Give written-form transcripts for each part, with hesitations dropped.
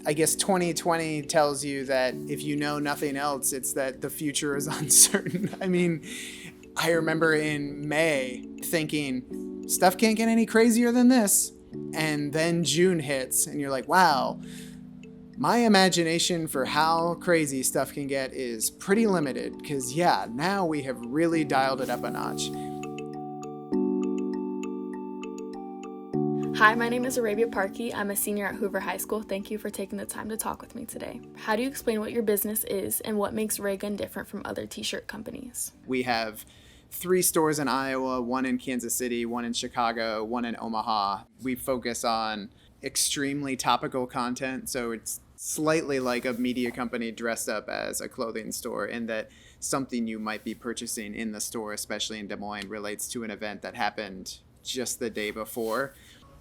I guess 2020 tells you that if you know nothing else, it's that the future is uncertain. I mean, I remember in May thinking, stuff can't get any crazier than this. And then June hits, and you're like, wow, my imagination for how crazy stuff can get is pretty limited. Because, yeah, now we have really dialed it up a notch. Hi, my name is Arabia Parkey. I'm a senior at Hoover High School. Thank you for taking the time to talk with me today. How do you explain what your business is and what makes Raygun different from other t-shirt companies? We have 3 stores in Iowa, 1 in Kansas City, 1 in Chicago, 1 in Omaha. We focus on extremely topical content, so it's slightly like a media company dressed up as a clothing store, in that something you might be purchasing in the store, especially in Des Moines, relates to an event that happened just the day before.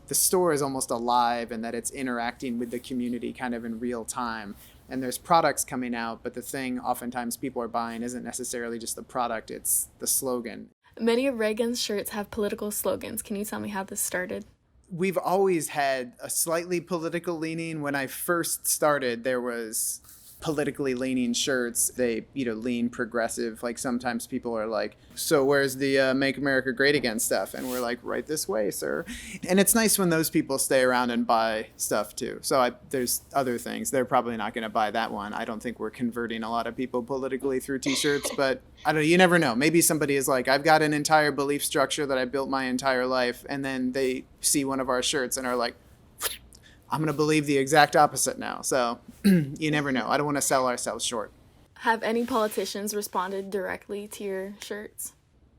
The store is almost alive in that it's interacting with the community kind of in real time. And there's products coming out, but the thing oftentimes people are buying isn't necessarily just the product, it's the slogan. Many of Raygun's shirts have political slogans. Can you tell me how this started? We've always had a slightly political leaning. When I first started, there was politically leaning shirts. They, lean progressive. Like sometimes people are like, so where's the Make America Great Again stuff? And we're like, right this way, sir. And it's nice when those people stay around and buy stuff too. So there's other things. They're probably not going to buy that one. I don't think we're converting a lot of people politically through t-shirts, but you never know. Maybe somebody is like, I've got an entire belief structure that I built my entire life. And then they see one of our shirts and are like, I'm going to believe the exact opposite now. So you never know. I don't want to sell ourselves short. Have any politicians responded directly to your shirts?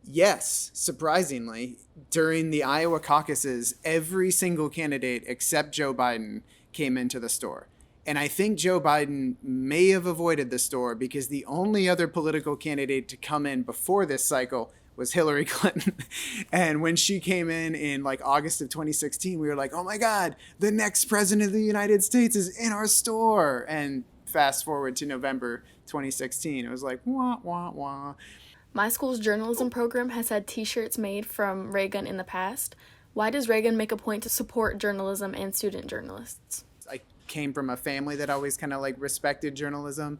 Yes, surprisingly. During the Iowa caucuses, every single candidate except Joe Biden came into the store. And I think Joe Biden may have avoided the store because the only other political candidate to come in before this cycle was Hillary Clinton. And when she came in like August of 2016, we were like, oh my God, the next president of the United States is in our store. And fast forward to November 2016, it was like, wah, wah, wah. My school's journalism program has had t-shirts made from Raygun in the past. Why does Raygun make a point to support journalism and student journalists? I came from a family that always kind of like respected journalism.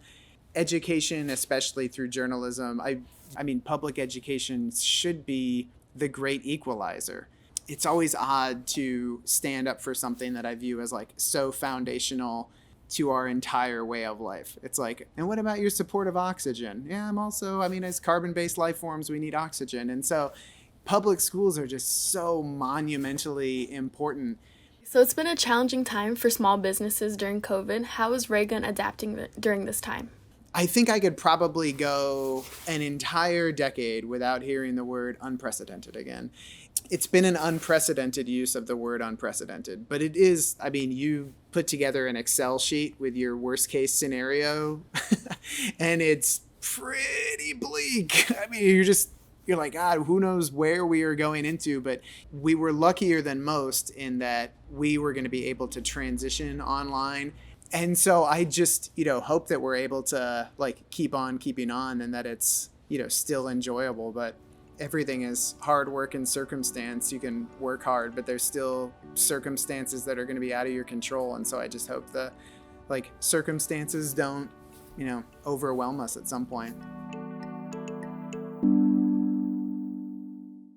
Education, especially through journalism, I mean, public education should be the great equalizer. It's always odd to stand up for something that I view as like so foundational to our entire way of life. It's like, and what about your support of oxygen? Yeah, as carbon-based life forms, we need oxygen. And so public schools are just so monumentally important. So it's been a challenging time for small businesses during COVID. How is Raygun adapting during this time? I think I could probably go an entire decade without hearing the word unprecedented again. It's been an unprecedented use of the word unprecedented, but it is, you put together an Excel sheet with your worst case scenario and it's pretty bleak. You're like, God, who knows where we are going into, but we were luckier than most in that we were going to be able to transition online. And so I just, hope that we're able to keep on keeping on and that it's, still enjoyable. But everything is hard work and circumstance. You can work hard, but there's still circumstances that are going to be out of your control. And so I just hope the circumstances don't, overwhelm us at some point.